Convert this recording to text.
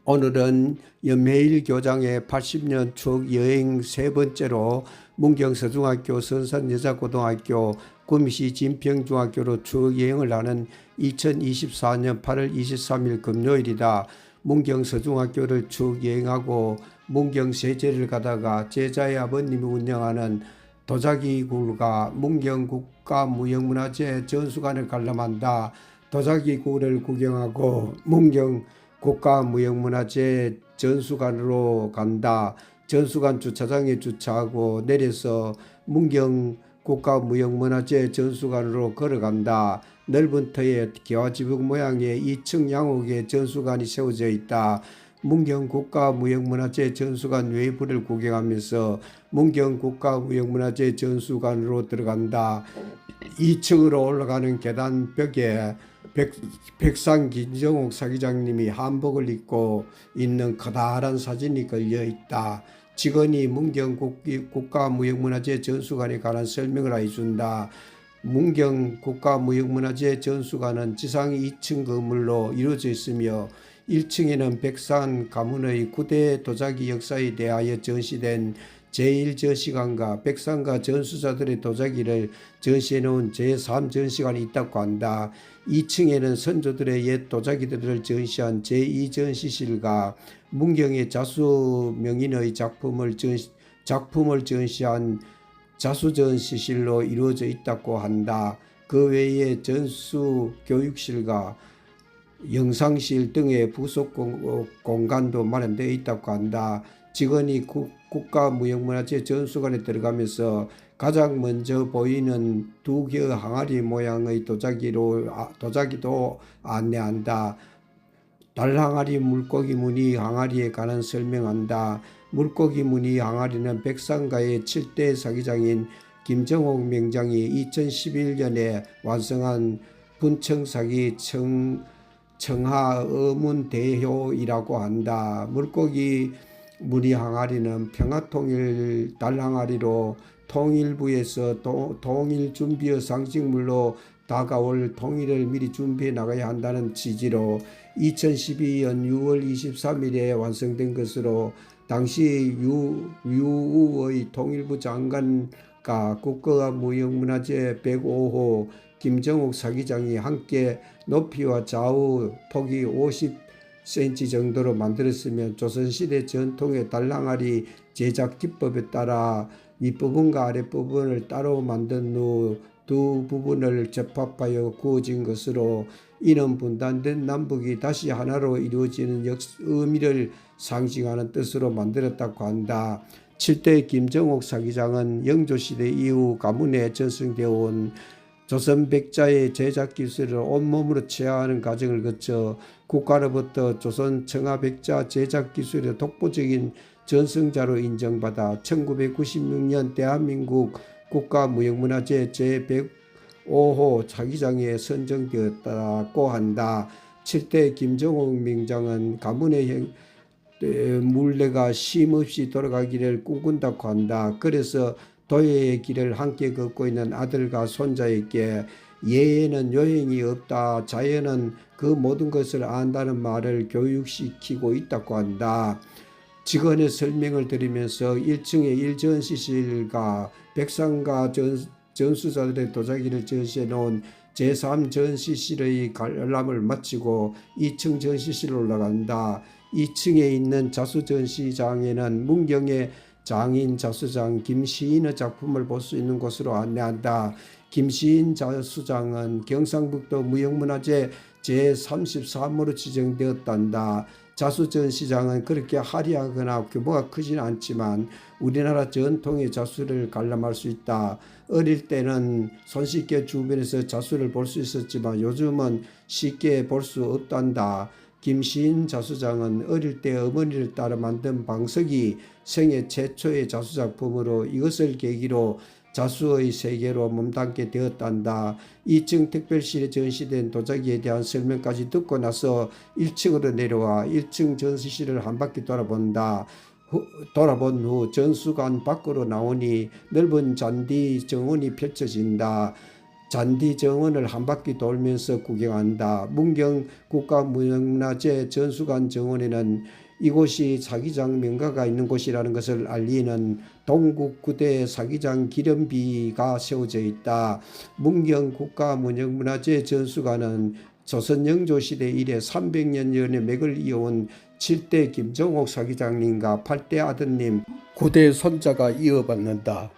오늘은 연매일 교장의 80년 추억 여행 세 번째로 문경 서중학교, 선산여자고등학교, 구미시 진평중학교로 추억 여행을 하는 2024년 8월 23일 금요일이다. 문경 서중학교를 추억 여행하고 문경 세제를 가다가 제자의 아버님이 운영하는 도자기굴과 문경 국가무형문화재 전수관을 관람한다. 도자기굴을 구경하고 문경 국가무형문화재 전수관으로 간다. 전수관 주차장에 주차하고 내려서 문경 국가무형문화재 전수관으로 걸어간다. 넓은 터에 개화지붕 모양의 2층 양옥의 전수관이 세워져 있다. 문경 국가무형문화재 전수관 외부를 구경하면서 문경 국가무형문화재 전수관으로 들어간다. 2층으로 올라가는 계단 벽에 백상 김정옥 사기장님이 한복을 입고 있는 커다란 사진이 걸려 있다. 직원이 문경 국가무형문화재 전수관에 관한 설명을 해준다. 문경 국가무형문화재 전수관은 지상 2층 건물로 이루어져 있으며 1층에는 백산 가문의 9대 도자기 역사에 대하여 전시된 제1전시관과 백상가 전수자들의 도자기를 전시해 놓은 제3전시관이 있다고 한다. 2층에는 선조들의 옛 도자기들을 전시한 제2전시실과 문경의 자수 명인의 작품을 전시한 자수전시실로 이루어져 있다고 한다. 그 외에 전수교육실과 영상실 등의 부속 공간도 마련되어 있다고 한다. 직원이 국가무형문화재 전수관에 들어가면서 가장 먼저 보이는 두 개의 항아리 모양의 도자기도 안내한다. 달항아리 물고기 무늬 항아리에 관한 설명한다. 물고기 무늬 항아리는 백상가의 7대 사기장인 김정옥 명장이 2011년에 완성한 분청사기 청하어문대효이라고 한다. 물고기 무늬 항아리는 평화통일 달항아리로 통일부에서 통일준비의 상징물로 다가올 통일을 미리 준비해 나가야 한다는 취지로 2012년 6월 23일에 완성된 것으로 당시 유우의 통일부 장관과 국가무형문화재 105호 김정옥 사기장이 함께 높이와 좌우 폭이 50cm 정도로 만들었으며 조선시대 전통의 달랑아리 제작 기법에 따라 윗부분과 아랫부분을 따로 만든 후 두 부분을 접합하여 구워진 것으로 이는 분단된 남북이 다시 하나로 이루어지는 의미를 상징하는 뜻으로 만들었다고 한다. 7대 김정옥 사기장은 영조시대 이후 가문에 전승되어 온 조선백자의 제작 기술을 온몸으로 체화하는 과정을 거쳐 국가로부터 조선 청하백자 제작 기술의 독보적인 전승자로 인정받아 1996년 대한민국 국가무형문화재 제105호 사기장에 선정되었다고 한다. 7대 김정옥 명장은 가문의 물레가 쉼없이 돌아가기를 꿈꾼다고 한다. 그래서 도예의 길을 함께 걷고 있는 아들과 손자에게 예에는 요행이 없다. 자연은 그 모든 것을 안다는 말을 교육시키고 있다고 한다. 직원의 설명을 드리면서 1층의 1전시실과 백상가 전수자들의 도자기를 전시해 놓은 제3전시실의 관람을 마치고 2층 전시실로 올라간다. 2층에 있는 자수전시장에는 문경의 장인 자수장 김시인의 작품을 볼 수 있는 곳으로 안내한다. 김시인 자수장은 경상북도 무형문화재 제33호로 지정되었단다. 자수전시장은 그렇게 화려하거나 규모가 크지는 않지만 우리나라 전통의 자수를 관람할 수 있다. 어릴 때는 손쉽게 주변에서 자수를 볼 수 있었지만 요즘은 쉽게 볼 수 없단다. 김시인 자수장은 어릴 때 어머니를 따라 만든 방석이 생애 최초의 자수작품으로 이것을 계기로 자수의 세계로 몸담게 되었단다. 2층 특별실에 전시된 도자기에 대한 설명까지 듣고 나서 1층으로 내려와 1층 전시실을 한 바퀴 돌아본 후 전수관 밖으로 나오니 넓은 잔디 정원이 펼쳐진다. 잔디 정원을 한 바퀴 돌면서 구경한다. 문경 국가무형문화재 전수관 정원에는 이곳이 사기장 명가가 있는 곳이라는 것을 알리는 동국구대 사기장 기념비가 세워져 있다. 문경 국가무형문화재 전수관은 조선 영조시대 이래 300년 전의 맥을 이어온 7대 김정옥 사기장님과 8대 아드님 9대 손자가 이어받는다.